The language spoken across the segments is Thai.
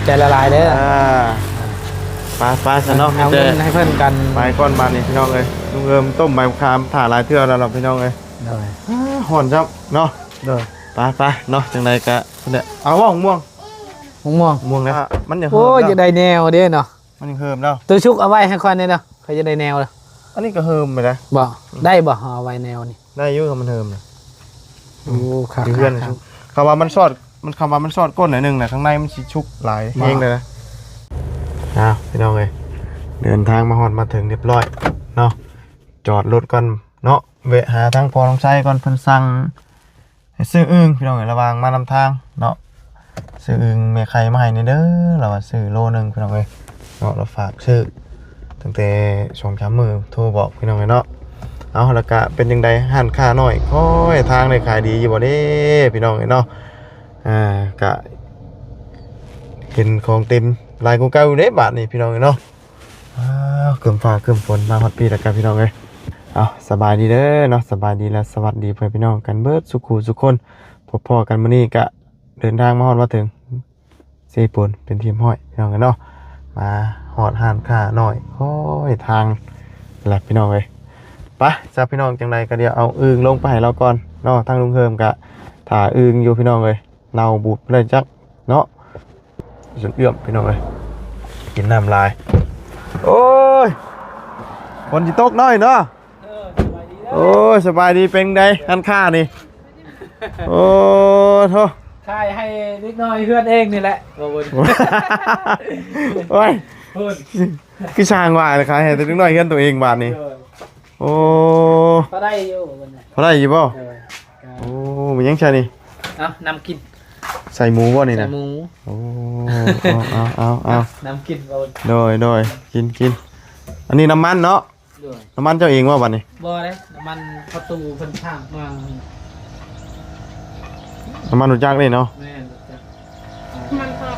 ใจละลายเด้อไปซะเนาะเอาเงินให้เพิ่นกันไปก้อนบานนี่พี่น้องเอ้ยลุงเอิมต้มใบมะขามถ่าหลายเทื่อแล้วเราพี่น้องเอ้ยเลยห่อนจับเนาะเลยไปเนาะจังไดกะเนี่ยเอาว่าม่วงนะมันอย่าเฮิมโอ้ยจะได้แนวเด้เนาะมันยังเฮิมแล้ว ตัวชุกเอาไว้ให้ค่อยนี่เนาะใครจะได้แนวล่ะอันนี้ก็เฮิมไปนะบ่ได้บ่เอาไว้แนวนี่ได้อยู่กับมันเฮิมนะโอ้ครับเพื่อนคำว่ามันสอดก้นหน่อยนึงนะข้างในมันสิชุกหลายเองเลยนะพี่น้องเอ้ยเดินทางมาฮอดมาถึงเรียบร้อยเนาะจอดรถก่อนเนาะแวะหาทางพอต้องใช้ก่อนเพิ่นสั่งให้ซื้ออึ่งพี่น้องเอ้ยระวังมานำทางเนาะซื้ออึ่งแม่ไข่มาให้นี่เด้อเราว่าซื้อโลนึงพี่น้องเอ้ยเนาะเราฝากซื้อตั้งแต่2-3 มื้อโทรบอกพี่น้องเอ้ยเนาะเอาแล้วก็เป็นจังได๋หันค่าน้อยค่อยทางได้ขายดีอยู่บ่เด้พี่น้องเอ้ยเนาะก็เห็นของเต็มลายกูเก่าเด้บาทนี่พี่น้องเอ้ยเนาะเกิมฟ้าเกิมฝนมาฮอดปีแล้วกันพี่น้องเอ้ยเอาสบายดีเด้อเนาะสบายดีและสวัสดีเพื่อนพี่น้องกันเบิดสุขุสุขคนพอๆกันมื้อนี้ก็เดินทางมาฮอดมาถึงเซปูนเป็นทีมห้อยพี่น้องกันเนาะมาฮอดหานค่าน้อยค่อยทางแหละพี่น้องเอ้ยไปจ้าพี่น้องจังไดก็เดี๋ยวเอาอึ่งลงไปให้เราก่อนเนาะทางลุงเฮิมก็ถ่าอึ่งอยู่พี่น้องเอ้ยเราบูดเลยจักเนาะจนเอื้อมพี่น้องเอ้ยกินน้ำลายโอ้ยฝนสิตกน้อยเนาะโอ้ยสบายดีเป็นไงอันค่านี่โอ้โธ่ใช่ให้นิดหน่อยเพื่อนเองนี่แหละโอ้ยพี่ช่างว่าเลยครับให้แต่นิดหน่อยเพื่อนตัวเองบาทนี่โอ้พอได้อยู่พอได้อยู่ป่ะโอ้มันยังใช่นี่นำกินใส่หมูป่ะนี่นะใส่หมูโอ้เอานำกินโดยกินอันนี้น้ำมันเนาะน้ำมันเจ้าเองว่าบัดนี้บ่เลยน้ำมันประตูเพิ่นข้างมาน้ำมันรู้จักเลยเนาะแม่รู้จักมันก็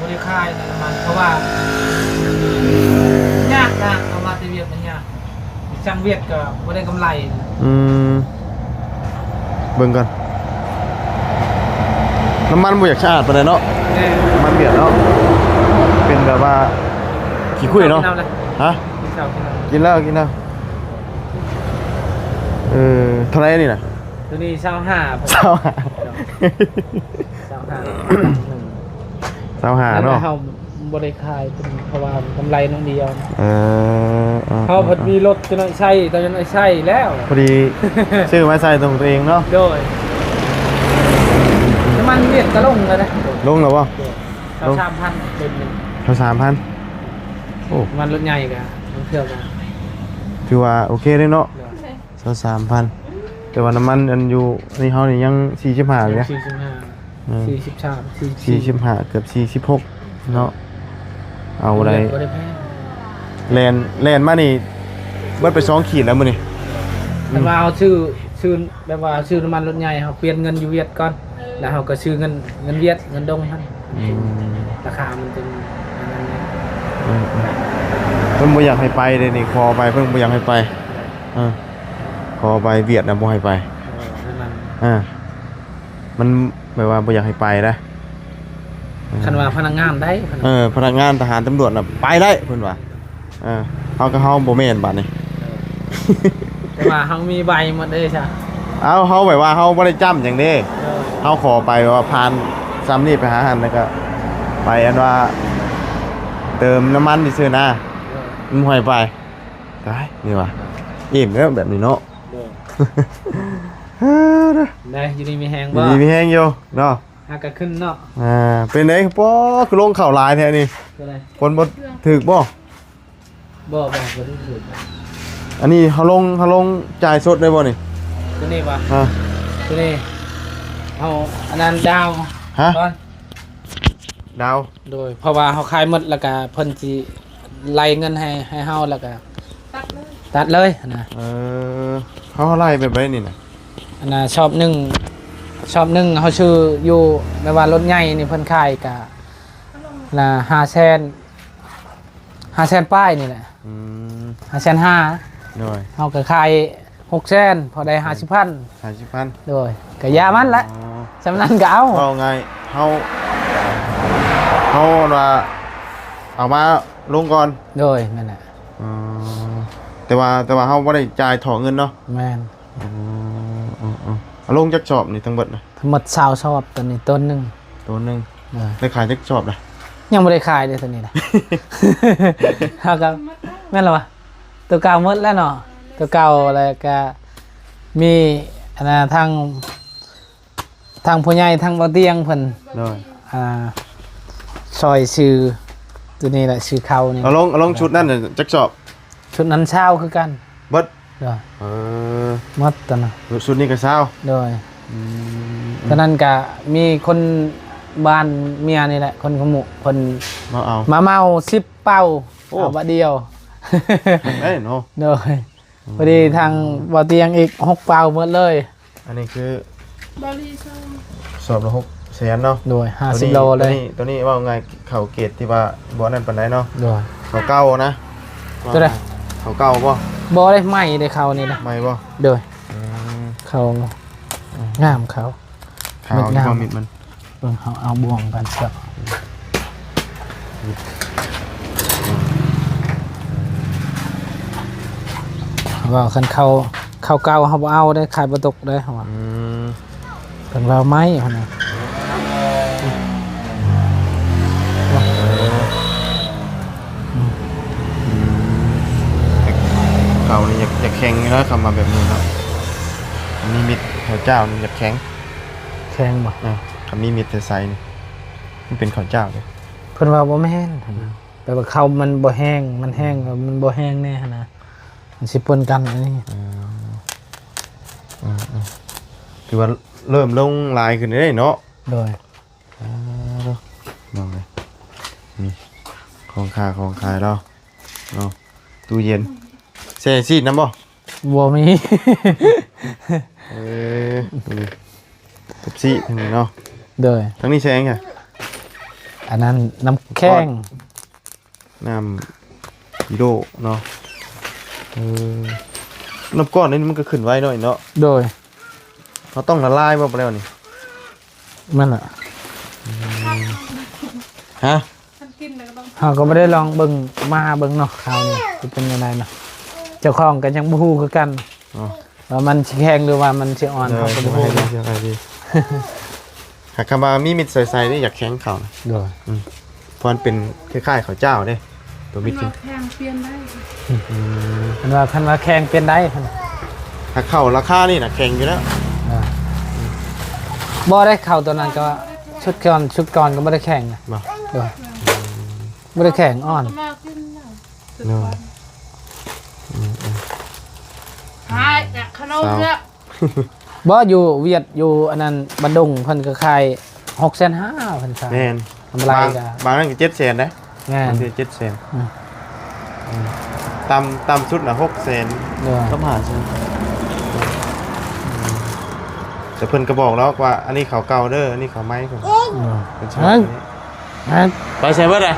บ่ได้ขายน้ำมันเพราะว่ายากนะเอามาแต่เวียดมันยากช่างเวียดก็บ่ได้กำไรเบิ่งกันน้ำมันบ่อยากสะอาดปานใดเนาะน้ำมันเบียดเนาะเป็นแบบว่าขี้คุยเนาะฮะกินแล้วเท่าไหร่นี่น่ะตัวนี้25เนาะเฮาบ่ได้ขายเพราะว่ากำไรน้องเดียวเขาพอมีรถจะน้อยใช้ตอนนั้นใช้แล้วพอดีซื้อมาใส่ตรงตัวเองเนาะโดยน้ำมันเวียดก็ลงแล้วนะลงแล้วบ่ลง 3,000 เป็นนึง3,000โอ้มันรถใหญ่กะมันเที่ยวกันถือว่าโอเคเลยเนาะ3,000แต่ว่าน้ำมันอันอยู่นี่เฮานี่ยัง45อยู่นะ45เกือบ46เนาะเอาได้แลนมานี่เบิดไป2 ขีดแล้วมื้อนี้แต่ว่าเอาชื่อแบบว่าชื่อน้ำมันรถใหญ่เฮาเปลี่ยนเงินอยู่เวียดก่อนแล้วเฮาก็ชื่อเงินเวียดเงินดงหั่นราคามันเป็นเพิ่นบ่อยากให้ไปเลยนี่ขอไปเพิ่นบ่อยากให้ไปขอไปเวียดน่ะบ่ให้ไปมันแบบว่าบ่อยากให้ไปนะคันว่าพนักงานได้พนักงานทหารตำรวจน่ะไปได้เพิ่นว่าเฮาก็เฮาบ่แม่นบัดนี้แต่ว่าเฮามีใบหมดเด้ใช่เฮาแบบว่าเฮาบ่ได้จำหยังเด้เฮาขอไปว่าผ่านซ้ำนี่ไปหาหันแล้วก็ไปอันว่าเติมน้ำมันซื่อๆนะมันห่วยไปได้นี่ว่ะอิ่มแล้วแบบนี้เนาะได้อยู่ดีมีแฮงบ่อยู่ดีมีแฮงอยู่เนาะหาก็ขึ้นเนาะเป็นไงป้อคือลงข่าวลายแท้นี่คนบ่ถึกบ่บ่ได้ถึกอันนี้เฮาลงจ่ายสดได้บ่นี่ตัวนี้ป่ะตัวนี้เอาอันนั้นดาวดาวโดยเพราะว่าเฮาขายหมดแล้วก็เพิ่นสิไล่เงินให้เฮาแล้วก็ตัดเลยนะเขาไล่แบบไรนี่นะอันน่ะชอบหนึ่งเขาชื่ออยู่ในว่ารถใหญ่นี่เพิ่นขายกะน่ะ500,000ป้ายนี่แหละ500,000โดยเฮาก็ขาย600,000พอได้50,000โดยก็ยามันละสำนั้นก็เอาไงเฮา เขาว่าเอามาลงก่อน โดยนั่นแหละ อืมแต่ว่าเขาไม่ได้จ่ายถอเงินเนาะ แม่น เอาลงจักชอบนี่ทั้งหมดนะ ทั้งหมด20ชอบตัวนี้ต้นหนึง ตัวหนึง เออ ได้ขายจักชอบนะ ยังบ่ได้ขายเลยตัวนี้นะ เฮาก็แม่นแล้ววะตัวเก่าหมดแล้วเนาะตัวเก่าแล้วก็มีอันน่ะทางผู้ใหญ่ทางบ่เตียงเพิ่น ได้ ซอยชื่อตัวนี้แหละชื่อเขานี่ เอาลงชุดนั่นน่ะจักชอบ ชุดนั้นเช้าคือกัน เบิด เด้อ เออ หมดตัวน่ะ ชุดนี้ก็เช้า โดยตอนนั้นก็มีคนบ้านเมียนี่แหละคนขมุคน มาเอา มาเมา10เป้า โอ้ เอาบะเดียว เอ้ยเนาะ โดยพอดีทางบ่อเตียงอีก6เป้าหมดเลย อันนี้คือบ ริษัท สอบละ600,000เนาะ โดย50โลเลย ตัวนี้ว่าไงเข่าเกตที่ว่าบ่นั่นปานใดเนาะ โดย เข่าเก่านะ ตัวใด เข่าเก่าบ่ บ่ได้ไหม้ได้เขานี่นะ ไม่บ่ โดย อืม เขางามเขา ขาว มันงาม ความมิดมัน เบิ่งเอาบ่วงกันเสียว่าคันเขาเก่าเฮาบ่เอาได้ขายบ่ตกได้เฮาว่า อืม เพิ่นว่าไม้เฮานะ เขานี่อยากแข็งแล้วคำมาแบบนี้เนาะอันนี้มิดข้าวเจ้านี่อยากแข็ง แข็งบ่ นะคำนี้มิดแต่ไซนี่มันเป็นข้าวเจ้าเลย เพิ่นว่าบ่แม่นหั่นนะแปลว่าเขามันบ่แห้งมันแห้งแล้วมันบ่แห้งแน่หั่นนะมันสิปนกันอันนี้ คือว่าเริ่มลงลายขึ้นได้เนาะ โดย มองเลยมีของขายเราเนาะตู้เย็นเซ่ซีดน้ำบ่ บ่มี นี่ทุบซีทั้งนี้เนาะ โดย ทั้งนี้แซงค่ะ อันนั้นน้ำแข็ง น้ำกิโลเนาะน้ำก้อนนี่มันก็ขึ้นไว้หน่อยเนาะ โดย เราต้องละลายบ่ไปแล้วนี่ มันล่ะ ฮะ ฉันกินแล้วก็ต้อง เฮาก็บ่ได้ลองเบิ่งมาเบิ่งเนาะข่าวนี่สิเป็นยังไงเนาะเจ้าของก็ยังบ่ฮู้คือกัน อ๋อ ว่ามันสิแข็งหรือว่ามันสิอ่อน เดี๋ยว เฮาก็ จะ บ่ มา ฮู้ ให้ดู เนาะ เชื่อใครดีหากคำว่ามีมิดใสๆนี่อยากแข็งเข่านะ โดย เพราะมันเป็นคล้ายๆข้าวเจ้าเด้ตัวมิด มา จริง แพงเปลี่ยนได้ คันว่าแข็งเป็นได้เพิ่น ถ้าเข้าราคานี่นะแข็งอยู่แล้ว บ่ได้เข้าตัวนั้นก็ชุดก่อนก็บ่ได้แข็งนะ มา โดยบ่ได้แข็งอ่อน มาขึ้นแล้วสุด เนาะ วันหายเนี่ยขนมเนี่ย บ่อยู่เวียดอยู่อันนั้นบันดุงเพิ่นก็ขาย6,500,000เพิ่นขาย แม่น ทำไร บาง ก็ บางนั่นก็700,000นะ แม่น บางที700,000 อืม ต่ำสุดน่ะ600,000 โดย ก็ผ่านใช่แต่เพิ่นก็บอกแล้วว่าอันนี้เขาเก่าเด้ออันนี้เขาไม้เพิ่นเป็นชอบ นั่น นี้ นั่น ไปใส่เบิดอ่ะ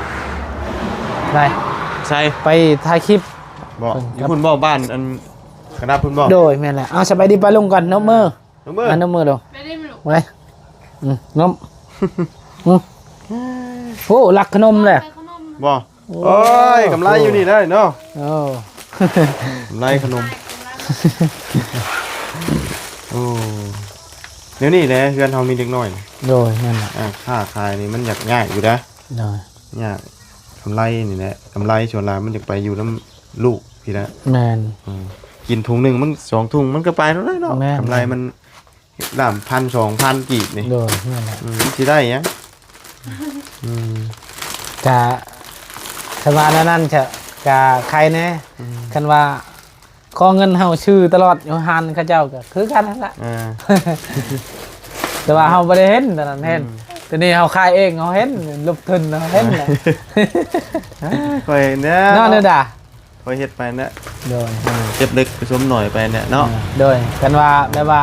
ไป ใส่ ไปถ่ายคลิป บอกอยู่คุณบอกบ้านอันกระดาษคุณบอก โดยแม่นแหละเอาสบายดีไปลงก่อนนมมือ น้องเบิร์ นมมือลง ไม่ได้ไม่รู้ ไว้นมโอ้รักขนมเลย ไปขนม บอกโอ้ยกำไรอยู่นี่ได้เนาะ โอ้ กำไรขนมโอ้เดี๋ยวนี้แหละเพื่อนเฮามีเด็กน้อย โดยนั่นแหละ ค่าขายนี่มันอยากง่ายอยู่นะ โดย ยากกำไรนี่แหละกำไรส่วนหลายมันอยากไปอยู่น้ำลูกพี่นะ แมน กินถุงหนึ่งมัน2 ถุงมันก็ไปแล้วเนาะ แม่น กำไรมันด้าม1,000-2,000กีบนี่ โดยนั่นแหละ สิได้ยัง กะคันว่านั่นจะกะใครแน่คันว่าขอเงินเฮาชื่อตลอดอยู่หันเขาเจ้าก็คือกันนั่นแหละ แต่ว่าเฮาบ่ได้เห็นตอนนั้นเห็นแต่นี่เฮาขายเองเฮาเห็นลบทุนเฮาเห็นแหละ คอยเนี่ย เนาะเด้อด่า คอยเฮ็ดไปเนี่ย โดย เจ็บเล็กผสมหน่อยไปเนี่ยเนาะ โดยกันว่าแบบว่า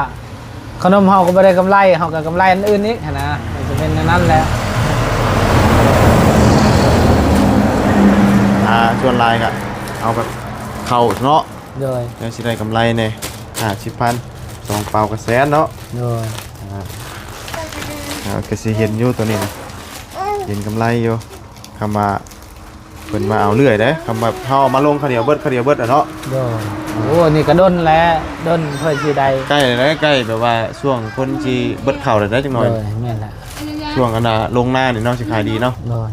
ขนมเฮาก็บ่ได้กำไรเฮาก็กำไรอันอื่นอีกหันนะมันจะเป็นอันนั้นแหละ ส่วนลายก็เอาแบบเข่าเนาะ โดย แล้วสิได้กำไรเนี่ย50,000 2 เปล่ากระแสนเนาะ โดย ก็สิเห็นอยู่ตัวนี้นะ เห็นกำไรอยู่คำว่าเพิ่นมาเอาเรื่อยเด้คำว่าเฮาเอามาลงข้าวเดียวเบิดอ่ะเนาะ โดยโอ้นี่ก็ดนแล้วดนเพื่อสิได้ ใกล้เลยนะใกล้แบบว่าช่วงคนสิเบิดข้าวได้จังหน่อย โดยแม่นละ ช่วงอันน่ะลงหน้านี่เนาะสิขายดีเนาะ โดย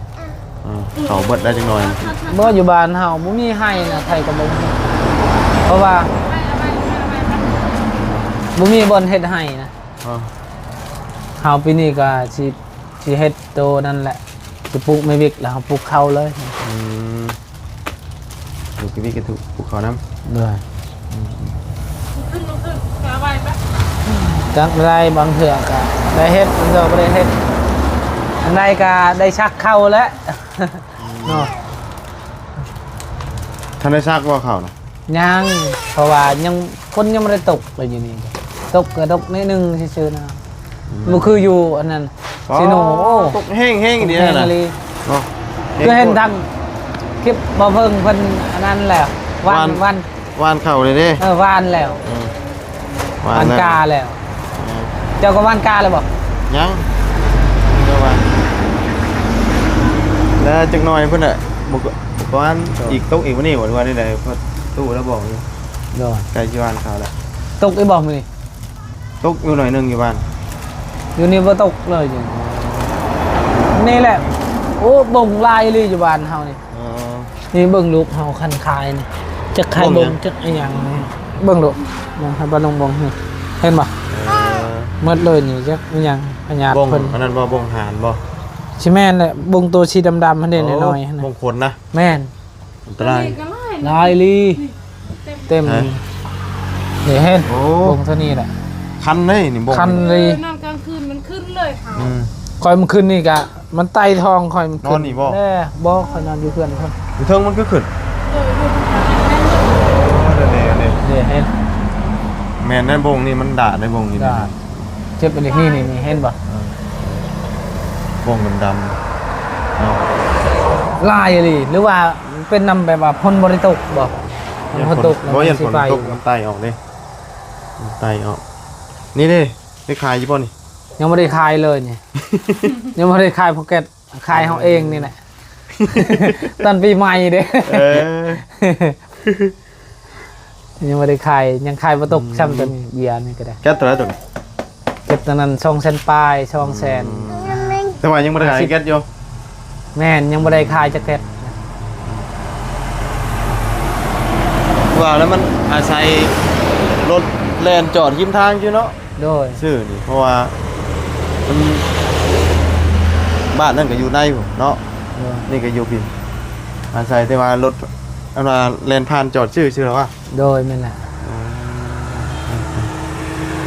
ข้าวเบิดได้จังหน่อย บ่อยู่บ้านเฮาบ่มีให้นะไทยก็บ่มีเพราะว่าบ่มีบ่อนเฮ็ดให้นะ อ๋อ เฮาปีนี้ก็สิเฮ็ดโตนั่นแหละสิปลูกไม่วิกแล้วเฮาปลูกข้าวเลย ดูกิวิกันถูกภูเขาน้ำ ด้วย ขึ้นกระไว้ปะ จักได้บางเถื่อก็ได้เฮ็ดบางเถื่อบ่ได้เฮ็ดอันใดก็ได้ชักเข้าแล้วเนาะ ท่านได้ทราบว่าเขานะ ยังเพราะว่ายังคนยังบ่ได้ตกเลยอยู่นี่ตกก็ตกนิดนึงซื่อๆนะบ่คืออยู่อันนั้นสิโนโอ้ ตกแห้งๆดี แห้ง นะ อีหลี เนาะ คือเห็นทางคลิปบ่เพิ่งเพิ่นอันนั้นแล้ววัน วานเข่าเลยเด้ วานแล้ว วานกาแล้ว เจ้าก็วานกาเลยบ่ ยังก็วานแล้วจักหน่อยเพิ่นน่ะบุกวานอีกตกอีกวันนี้วันนี้เลยเพิ่นตู้แล้วบอกอยู่ โดน ใกล้สิวานเขาแล้ว ตกอีบ่มื้อนี้ ตกอยู่หน่อยนึงอยู่บ้าน อยู่นี่บ่ตกเลยอยู่นี่แหละโอ้บ่งลายเลยอยู่บ้านเฮานี่ อ๋อ นี่เบิ่งลูกเฮาคันคายนี่จักคาย บ่ บ่ ง ง หยัง จักอีหยังนี่เบิ่งลูกมองให้บ่ลงบ่งนี่เห็นบ่หมดเลยนี่จักอีหยังพญาติ บ่ง เพิ่น อันนั้นบ่บ่งหานบ่ สิแม่นแหละบ่งตัวสีดำๆหั่นเด้น้อยๆหั่น บ่ น่ะ งขนนะ แม่น อันตราย กระไล่ ลายลีเต็ม ฮะ นี่เห็น โอ้ บ่งเท่านี้แหละ คันเลยนี่บ่ง คัน นอนกลางคืนมันขึ้นเลยเขา อืม คอยมันขึ้นนี่กะมันไต่ทองคอยมันขึ้ นอนนี่บ่ แน่บ่คอยนอนอยู่เพื่อนคน อยู่เทิงมันก็ขึ้น เลย เด้ เดี๋ยวเห็น แม่นนั่นบ่งนี่มันด่าได้บ่งนี่ ดาดเจ็บอันนี้นี่เห็นบ่ บ่งดำๆเนาะ ลายอะไรหรือว่าเป็นนำแบบว่าพ่นบริตกบ่พ่นตก บ่ยัน สิ ฝน ไป ตกมันไตออกเด้มันไตออกนี่เด้ได้ขายอยู่บ่นี่ ยังไม่ได้คายเลยนี่ ยังไม่ได้คายพ็อกเก็ตคายเฮาเองนี่แหละ ตอนปีใหม่เด้ เออ ยังไม่ได้คายยังคายบ่ตกซ้ำตัวนี้เบียร์นี่ก็ได้ แก๊สตัวละตัวนี้ เก็บตอนนั้น200,000ปลาย200,000 แต่ว่ายังบ่ได้ขายแก๊สอยู่ แม่นยังบ่ได้คายจักเก็ต ว่าแล้วมันอาศัยรถแล่นจอดริมทางอยู่เนาะ โดย ซื้อนี่เพราะว่ามันบ้านนั่นก็อยู่ในอยู่เนาะ โดย นี่ก็อยู่พินอาศัยแต่ว่ารถอันว่าแล่นผ่านจอดชื่อแล้วว่า โดยแม่นน่ะ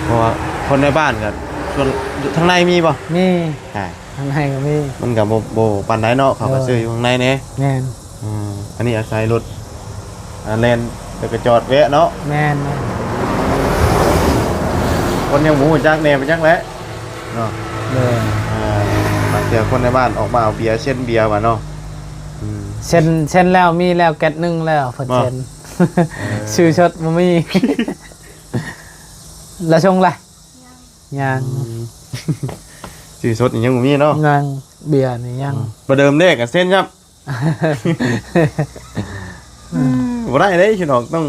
เพราะว่าคนในบ้านกันส่วนทางในมีป่ะ มี ใช่ ข้างในก็มี มันกับโบปันไดเนาะเขาก็ซื้ออยู่ข้างในเนี่ย แม่น อันนี้อาศัยรถเลนแล้วก็จอดแวะเนาะ แม่น คนยังหมูหัวจักแหน่ไปจักแล้วเนาะ เลย บางเทีคนในบ้านออกมาเอาเบียร์เช่นเบียร์มาเนาะ เช่นแล้วมีแล้วแก๊สหนึงแล้วเพิ่น บ่ เช่นชื่อชดบ่มี แล้วชงล่ะยัง ชื่อสดนี่ยังบ่มีเนาะ ยังเบียร์นี่ยัง ประเดิมเลขกับเส้นครับบ่ได้เลยชิดอกต้อง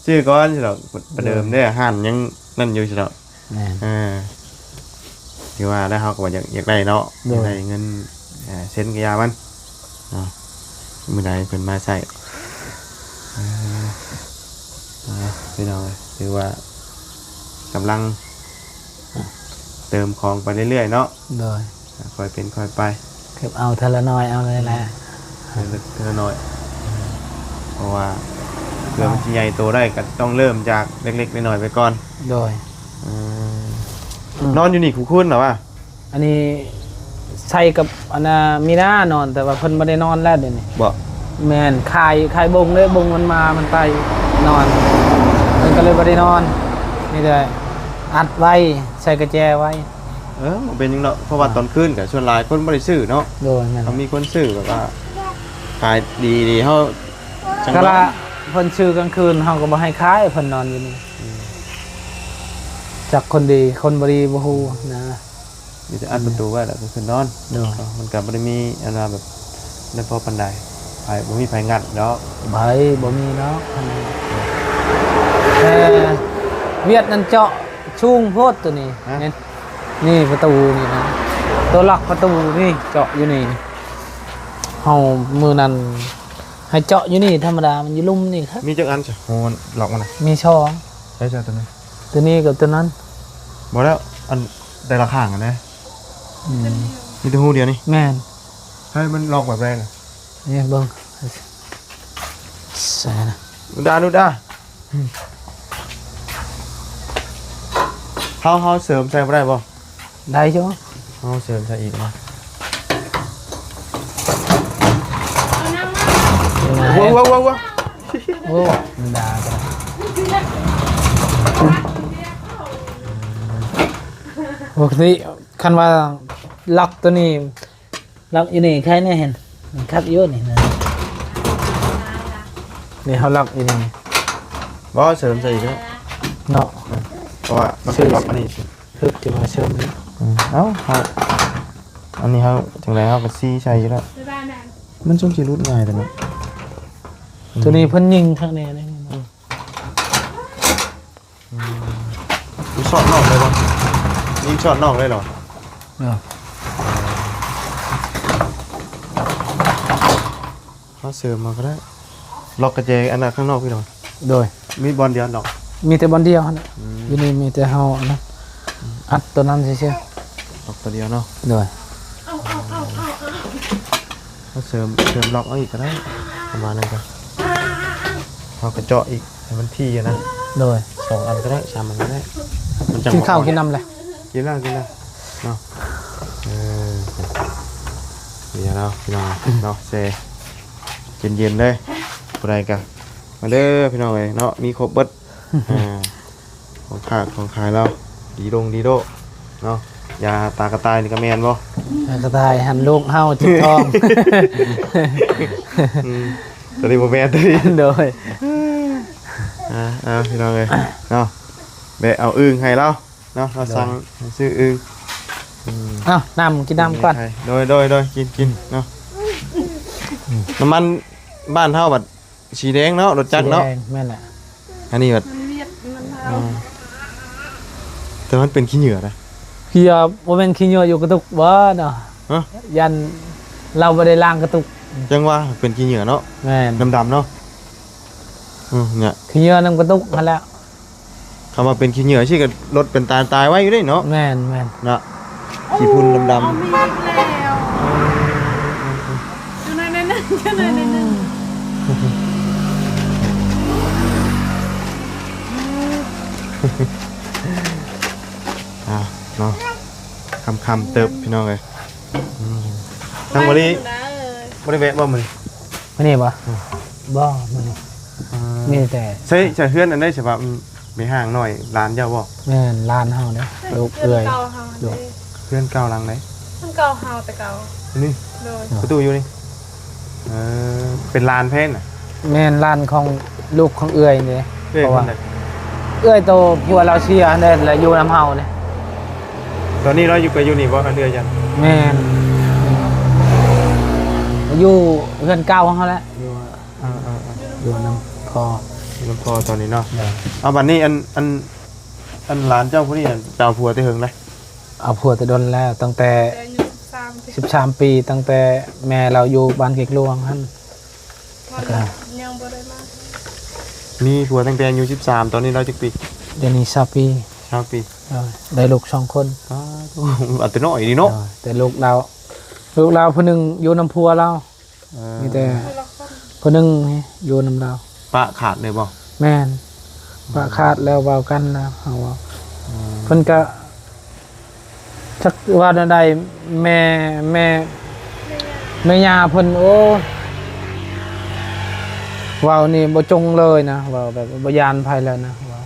ชื่อก่อนชิดอกประเดิมเด้อห่านยังนั่นอยู่ชิดอก แม่น ที่ว่าได้เขาก็ว่าอยากได้เนาะ โดย ได้เงินเซ็นกบยามันเนาะมือใดเพิ่นมาใส่พี่น้องถือว่ากำลังเติมของไปเรื่อยๆเนาะ โดย ค่อยเป็นค่อยไป เก็บเอาเทละน้อยเอาเลยแหละ เท่าน้อยเพราะว่าเพื่อมันจะใหญ่โตได้ก็ต้องเริ่มจากเล็กๆน้อยๆไปก่อน โดย นอนอยู่นี่คู่คุณเหรอวะ อันนี้ใส่กับอันน่ะมีหน้านอนแต่ว่าเพิ่นบ่ได้นอนแล้วเดี๋ยวนี้ บ่ แม่นคายบงเลยบงมันมามันไปนอนเพิ่นก็เลยบ่ได้นอนนี่ได้อัดไว้ใส่กระแจไว้ มันเป็นยังเนาะเพราะว่าตอนคืนกับชวนหลายคนบ่ได้ซื้อเนาะ โดยแม่น เขามีคนซื้อแบบว่าขายดีๆเฮาจัง ก็ หวะ ละเพิ่นชื่อกลางคืนเฮาก็บ่ให้ขายเพิ่นนอนอยู่นี่จากคนดีคนบ่ดีบ่ฮู้นะ มีแต่อัดประตูไว้แล้วก็ขึ้นนอน โดย มันก็บ่ได้มีอันว่าแบบได้พอปานใดไผบ่มีไผงัดดอก ใบบ่มีเนาะแต่เวียดนั่นเจาะชุงโพดตัวนี้นี่ประตูนี่นะตัวล็อกประตูนี่เจาะอยู่นี่เฮามือนั้นให้เจาะอยู่นี่ธรรมดามันอยู่ลุ่มนี่ครับ มีจักอันจ้ะโอ้หลอกมันน่ะ มีช่อง ใช่จ้ะตัวนี้ ตัวนี้กับตัวนั้น บ่แล้วอันแต่ละข้างกันนะ อืม มีแต่หูเดียวนี่ แม่น ให้มันลอกแบบแรงน่ะ นี่เบิ่งใส่นะ ดูดาเฮาเสริมใส่บ่ได้บ่ ได้จ้ะ เฮาเสริมใส่อีกนะ เอานั่งมา ว้าว โอ้มันด่ากันปกติคันว่าล็อกตัวนี้ล็อกอยู่นี่ใครเนี่ยเห็นมันคัดอยู่นี่นะนี่เขาล็อกอยู่นี่ บ่เสริมใส่อีกแล้ว เนาะ เพราะว่ามันเป็นล็อกอันนี้ ทึกจะมาเชื่อมนี่ เอ้าเฮาอันนี้เฮาจังได๋เฮาก็ซี่ใช้อยู่แล้ว บ๊ายบายแม่ มันช่วงสิรุดง่ายแต่เนาะ ตัวนี้เพิ่นยิงข้างในนี่ มีช็อตนอกเลยบ่ยิงช็อตนอกเลยเหรอ เนาะ เฮาเสริมมาก็ได้ล็อกกระเจอันนั้นข้างนอกพี่ดอก โดย มีบอลเดียวดอก มีแต่บอลเดียวหั่นน่ะอยู่นี่มีแต่เฮานะอัดตัวนั้นเฉย ล็อกตัวเดียวเนาะ ๆโดย เขาเสริมล็อกเอาอีกก็ได้ประมาณนั้นก็เขากระเจาะอีกให้มันที่อะนะ โดย 2 อันก็ได้3 อันก็ได้มันจัง กินข้าวกินน้ำเลย กินแล้วเนาะเดี๋ยวเราพี่น้องเนาะเซเย็นๆเลยผู้ใดกันมาเด้อพี่น้องเอ้ยเนาะมีครบเบิดของขายเราดีโดเนาะยาตากระต่ายนี่ก็แม่นบ่ กระต่ายหันลูกเฮาจิกทอง ตัวนี้บ่แม่นตัวนี้ โดย พี่น้องเลยเนาะแบะเอาอึ่งให้เราเนาะเราสั่งซื้ออึ่ง เอ้าน้ำกินน้ำก่อน โดยกินเนาะน้ำมันบ้านเท่าบัดสีแดงเนาะรถจักรเนาะ สีแดงแม่นแหละ อันนี้บัด มันเวียดมันเท้า แต่มันเป็นขี้เหงื่อนะ เฮียบ่แม่นขี้เหยอะอยู่กระตุกบ่เนาะ ฮะ ยันเราบ่ได้ล้างกระตุก จังว่าเป็นขี้เหงื่อเนาะ แม่น ดำๆเนาะเนี่ย ขี้เหยอะนำกระตุกหั่นแหล้ว คำว่าเป็นขี้เหงื่อชื่อกับรถเป็นตายไว้อยู่ได้เนาะ แม่น เนาะขี้พุ่นดำ เอามีอีกแล้วอยู่ในนั้นอยู่ในนั้น เนาะคำเติบพี่น้องเลยทั้งวันนี้บริเวณบ่มึง มื้อนี้บ่บ่มื้อนี้มีแต่ ใช่เพื่อนอันได้ใช่ปะไปห่างหน่อยร้านเจ้าบ่ แม่นร้านเฮาเด้อลูกเอื้อย เก่าเฮา เพื่อนเก่าหลังไหน มันเก่าเฮาแต่เก่า นี่ โดย ประตูอยู่นี่เป็นลานเพนน่ะ แม่นร้านของลูกของเอื้อยนี่ เอ้ย เพราะว่า คนไหน เอื้อยโตผัวเราเชียร์เด้แล้วอยู่นํเฮานี่ ตอนนี้เราอยู่กับยูนี่บ่อันเดือจัน แม่นอยู่เพื่อนเก่าของเขาแหล้ว อยู่น้ำพอ น้ำพอตอนนี้เนาะเอาบัดนี้อันหลานเจ้าผู้นี้เจ้าผัวที่หึงเลย เอาผัวแต่ดนแล้วตั้งแต่ แต่อายุ13ปี 13 ปีตั้งแต่แม่เราอยู่บ้านเก็กหลวงหั่น ยังบ่ได้มา มีผัวตั้งแต่อายุ13ตอนนี้เราจะปี เดี๋ยวนี้20 ปี 3 ปี ได้ลูก2 คน อันตัวน้อยดีเนาะ แต่ลูกเราผู้หนึงอยู่น้ำพัวเรามีแต่ผู้หนึงอยู่น้ำเรา ปะขาดเลยบ่ แม่นว่าขาดแล้วเว้ากันแล้วเฮาว่าเพิ่นก็จักว่าใดแม่ย่าเพิ่นโอ้เว้านี่บ่จงเลยนะเว้าแบบบ่ยานภัยแล้วนะเว้า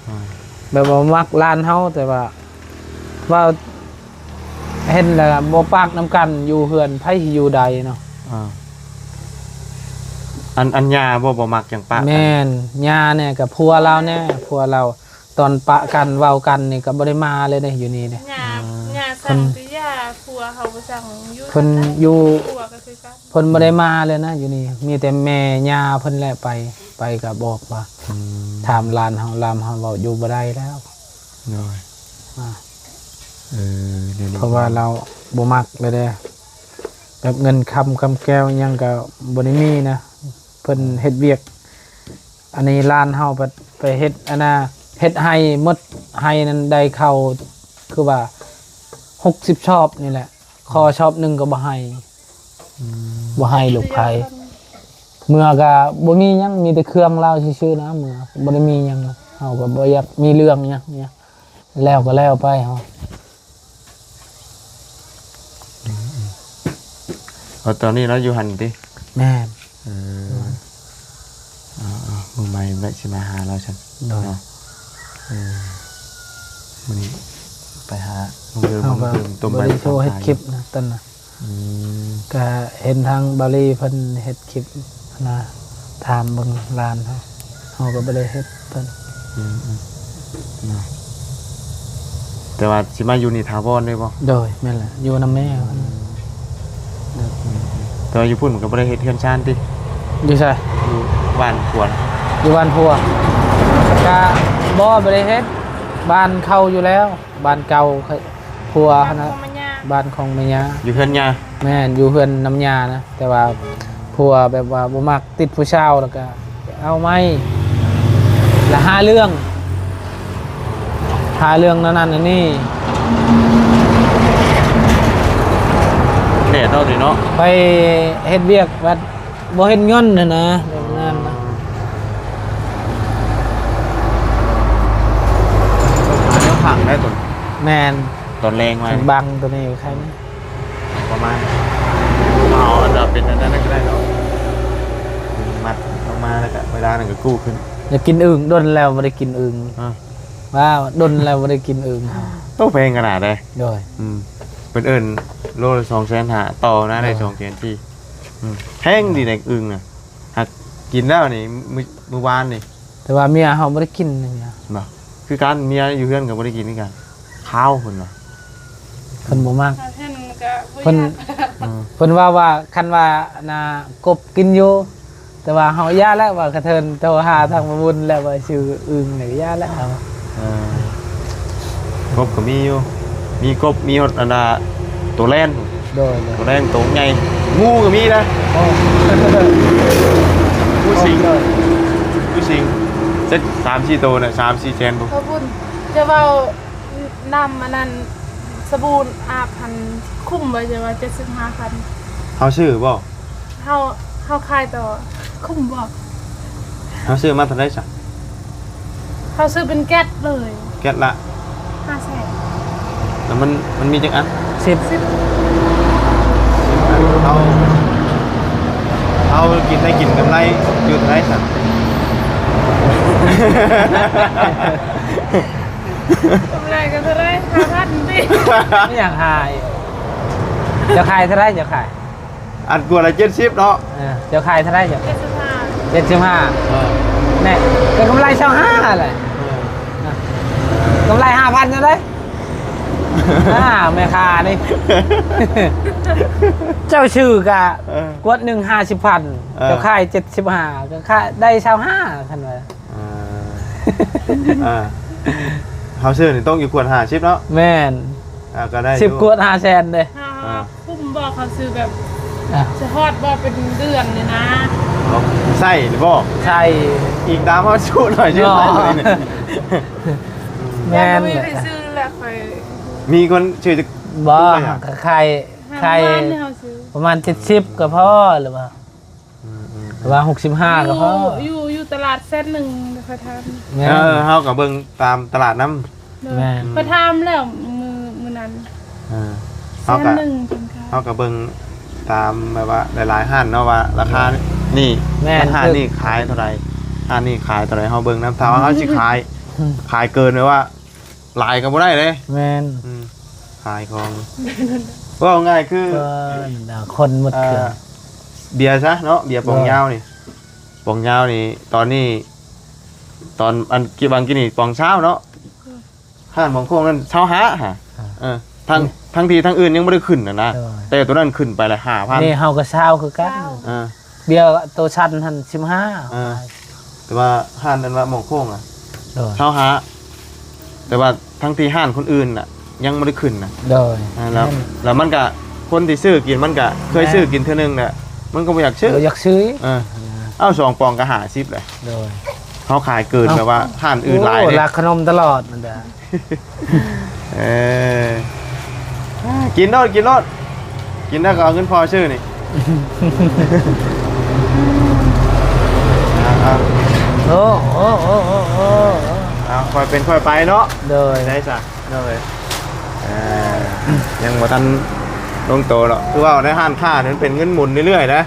แบบว่ามักลานเฮาแต่ว่าเห็นแล้วบ่ปากน้ำกันอยู่เฮือนไผสิอยู่ใดเนาะ อันยาบ่มักอย่างปะ แม่นย่าเนี่ยกับพัวเราแน่พัวเราตอนปะกันเว้ากันนี่ก็บ่ได้มาเลยเด้อยู่นี่เด้ หญ้าสั่งไปหญ้า ผัวเขาบ่สั่งอยู่ เพิ่นอยู่ ผัวก็คือกัน เพิ่นบ่ได้มาเลยนะอยู่นี่มีแต่แม่ย่าเพิ่นแหละไปก็บอกว่าถามหลานเฮาหลานเฮาเว้าอยู่บ่ได้แล้ว น้อย อ่า เดี๋ยวนี้ เพราะว่าเราบ่มักเลยเด้แบบเงินคำแก้วอิหยังก็บ่ได้มีนะเพิ่นเฮ็ดเวียก อันนี้ร้านเฮาไปเฮ็ดอันน่ะเฮ็ดให้หมดให้นั้นได้เข้าคือว่า60ชอบนี่แหละคอชอบหนึงก็บ่ให้ลูกไผเมื่อก็บ่มีหยังมีแต่เครื่องเราซื่อๆนะเมื่อบ่ได้มีหยังเฮาก็บ่อยากมีเรื่องหยังเนี่ยแล้วก็แล้วไปเฮา ตอนนี้เราอยู่หันติ แม่น มือใหม่ได้สิมาหาเราฉัน โดย เนาะมื้อนี้ไปหาลุงเดิม เฮาก็ ต้ม บ่ได้โชว์เฮ็ดคลิปนะตอนน่ะ ก็เห็นทางบาลีเพิ่นเฮ็ดคลิปนะถามเบิ่งร้านเฮาก็บ่ได้เฮ็ดเพิ่น เนาะแต่ว่าสิมาอยู่นี่ถาวรได้บ่ โดยแม่นแหละอยู่นำแม่เพิ่น แต่ว่าอยู่พุ่นมันก็บ่ได้เฮ็ดเฮือนชานติ อยู่ไส อยู่บ้านควร อยู่บ้านพัวก็บ่ได้เฮ็ดบ้านเขาอยู่แล้ว บ้านเก่าพัว ผัว นะ มันยาก บ้านของแม่ย่า อยู่เฮือนยา แม่นอยู่เฮือนน้ำยานะแต่ว่าพัวแบบว่าบ่มักติดผู้ชาวแล้วก็เอาไม้ละหาเรื่องนั้นอันนี้ แดดเนาะนี่เนาะ ไปเฮ็ดเวียกวัดบ่เฮ็ดเงินน่ะนะแบบนั้นนะ อันนี้ผังได้ต้น แม่น ตอนแรงมา บังตัวนี้ใครนะ ประมาณเอาอันดับเป็นอันนั้นก็ได้ดอกมัดลงมาแล้วก็เวลานึงก็กู้ขึ้น อยากกินอึ่งดนแล้วบ่ได้กินอึ่ง ว้าวดนแล้วบ่ได้กินอึ่ง ต้องแพงขนาดใด โดย เป็นเอิ้นโลละ250,000ต่อนะได้2,000ที่แพงดีแดงอึ่งน่ะหากกินแล้วนี่มื้อวานนี่ แต่ว่าเมียเฮาบ่ได้กินเนี่ย บ่คือการเมียอยู่เฮือนก็บ่ได้กินนี่กันข้าวเพิ่นว่า เพิ่นบ่มัก เพิ่นก็บ่ เพิ่น ยาก เพิ่นว่าคันว่าน่ะกบกินอยู่แต่ว่าเฮาย่าแล้วว่ากระเทินโทรหาทางมาบุญแล้วว่าชื่ออึ่งนี่ย่าแล้ว กบก็มีอยู่มีกบมีหดอันน่ะตัวแล่น โดย ตัวแล่นตัวใหญ่งูก็มีนะ โอ้ งูสิง โดย งูสิงเซ็ต3-4ตัวน่ะ3-4แสนบ่ พระบุญจะเว้านำอันนั้นสบู่อาบพันคุ้มไว้จะว่า75,000 เฮาซื้อบ่ เฮาขายต่อคุ้มบ่ เฮาซื้อมาเท่าไดซะ เฮาซื้อเป็นแก๊สเลย แก๊สละ 500,000 แล้วมันมีจังอัน 10 เอากินได้กินกำไรอยู่เท่าไดซะ กำไรก็เท่าไหร่5,000ติ ไม่อยากขายจะขายเท่าไหร่จะขาย อันกว่าละ70เนาะ จะขายเท่าไหร่จะ 75 75แน่ก็กำไร25แหละกำไร 5,000จะได้แม่ค้านี่ เจ้าชื่อกะกวดหนึ่ง50,000เจ้าค่าย75ก็ค่ายได้25คันว่า เฮาซื้อนี่ต้องอยู่กวด50เนาะ แม่น ก็ได้ 10กวด5แสนเด้ คุ้มบ่เขาซื้อแบบ อ่ะ จะฮอดบ่เป็นเดือนเลยนะ ใส่หรือบ่ ใช่ อีกตามเฮาชูหน่อยใช่ไหม แม่น ไม่ได้ซื้อแล้วค่อย มีคนชื่อจะ บ่ก็ค่าย 5,000เนี่ยเฮาซื้อ ประมาณ70ก็พอหรือว่าหรือว่า65ก็พอ อยู่ตลาดเส้นหนึ่งค่อยทำ แม่น เฮาก็เบิ่งตามตลาดน้ แม่น ค่อยทำแล้วมือนั้น ำ เส้ เฮาน ก็ หนึ่งเป็นค่ะ เฮาก็เบิ่งตามแบบว่าหลายๆห้านเนาะว่าราคานี่ แม่น ห้านนี่ขายเท่าไหร่ห้านนี่ขายเท่าไหร่เฮาเบิ่งนำถ้าว่าเฮาสิขายเกินไว้ว่าหลายก็บ่ได้เด้ แม่น ขายของว่าง่ายคือ คนหมดเครื่อง เบียร์ซะเนาะเบียร์ปองยาวนี่ปองยาวนี่ตอนนี้ตอนอันกี่บางกินนี่ปองเช้าเนาะห้านปองโค้งนั่นเช้าหาฮะ ทั้งทีทั้งอื่นยังไม่ได้ขึ้นนะแต่ตัวนั้นขึ้นไปละ5,000นี่เฮาก็เช้าคือกันเบียร์ตัวชันหั่น15แต่ว่าห้านนั้นว่าหมองโค้งอ่ะ เช้าหาแต่ว่าทั้งที่ห้านคนอื่นน่ะยังไม่ได้ขึ้นน่ะแล้วมันก็คนที่ซื้อกินมันก็เคยซื้อกินเท่านึงน่ะมันก็ไม่อยากซื้ออยากซื้อเอา2 ปองก็50เลยเขาขายเกินแบบว่าห้านอื่นหลายราคขนมตลอดมันเด้อกินโนดกินได้ก็เอาเงินพอชื่อนี่โอ้ค่อยเป็นค่อยไปเนาะเลยได้จ้ะเลยยังมาทันลงโตหรอกคือว่าในห้านค่านั้นเป็นเงินหมุนเรื่อยๆนะ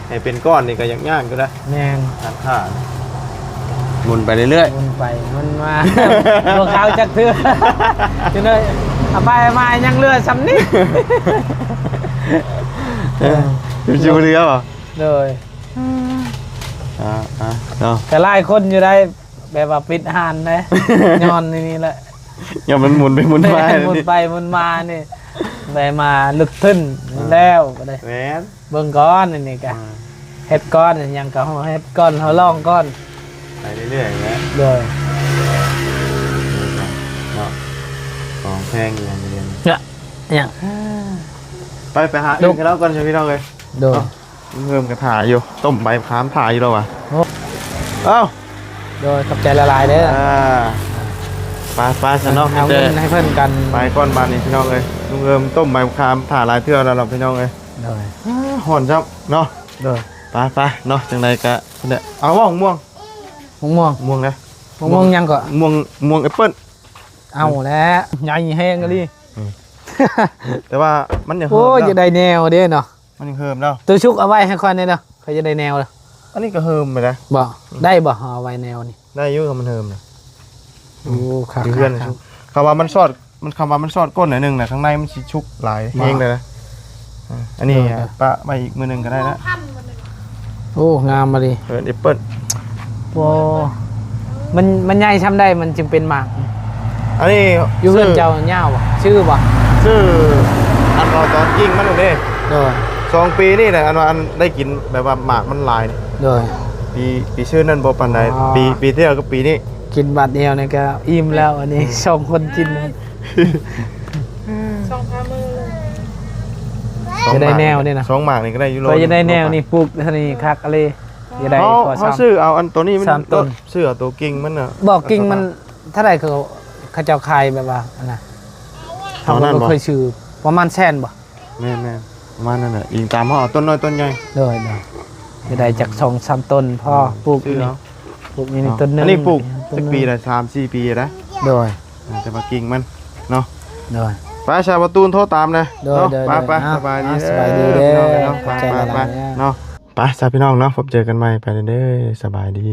ให้เป็นก้อนนี่ก็ยังย่างก็ได้แม่นห้านค่าหมุนไปเรื่อยๆหมุนไปมันมาตัวขาวจักเทื่อจังได๋เอาไปมายังเรือซ้ำนี่ชิวๆเรือป่ะเลยก็หลายคนอยู่ได้แบบว่าปิดหานนะย้อนนี่แหละอย่ามันหมุนไปหมุนมาหมุนไปหมุนมานี่ไปมาลึกขึ้นแล้วก็ได้เบิ่งก้อนนี่ก็เฮ็ดก้อนยังก็เฮ็ดก้อนเฮาลองก้อนไปเรื่อยๆนะเลยของแพงอย่างเดียวอย่างไปหาดูกันแล้วก่อนใช่พี่น้องเลยดูเพิ่มกระถาอยู่ต้มใบขามถ่ายอยู่แล้ววะเอ้าโดยขับใจละลายเด้อไปฉันน้องเอาเงินให้เพื่อนกันไปก้อนบานนี่พี่น้องเลยลุงเอิมต้มใบขามถ่าลายเทื่อแล้วเราพี่น้องเลยห่อนจับเนาะไปเนาะจังไรกะเนี่ยเอาม่วงนะม่วงยังก่อนม่วงแอปเปิ้ลเอาแล้วใหญ่แห้งกันดิแต่ว่ามันยังโอ้ยจะได้แนวเด้เนาะมันยังเฮิมเนาะตัวชุกเอาไว้ให้คนเนี่ยเนาะเขาจะได้แนวเลยอันนี้ก็เฮิมไปนะบ่ได้บ่เอาไว้แนวนี่ได้ยุ่งมันเฮิมเลยโอ้ขาเพื่อนคำว่ามันซอดก้นหน่อยนึงนะข้างในมันชิชุกหลายเองเลยนะอันนี้ปะมาอีกมือหนึ่งก็ได้นะโอ้งามมาดิแอปเปิ้ลโอ้มันใหญ่ช้ำได้มันจึงเป็นหมากอันนี้อยู่เพื่อนเจ้าเน่าบ่ชื่ออันรอตอนกิ้งมันตรงนี้2 ปีนี่แหละอันได้กินแบบว่าหมากมันลายปีชื่อนั่นบ่ปันใดปีที่แล้วก็ปีนี้กินบาดเดียวเนี่ยก็อิ่มแล้วอันนี้2 คนกินจะได้แนวนี่นะ2 หมากนี่ก็ได้ยูโรจะได้แนวนี่ปลูกท่านี่คักอะไรจะได้เขาซื้อเอาอันตัวนี้มันต้นซื้อเอาตัวกิ่งมันน่ะบอกกิ่งมันเท่าไหร่เขาเจ้าขายแบบว่าอันน่ะเขาก็เคยซื้อประมาณ100,000บ่แม่ประมาณนั้นน่ะอิงตามเฮาต้นน้อยต้นใหญ่จะได้จาก2-3 ต้นพอปลูกนี่ต้นนึงอันนี้ปลูกสักปีละ3-4 ปีนะแต่ว่ากิ่งมันเนาะไปชาวประตูนโทรตามเลยไปสบายดีเด้อไปเนาะไปจ้าพี่น้องเนาะผมเจอกันใหม่ไปเด้อสบายดี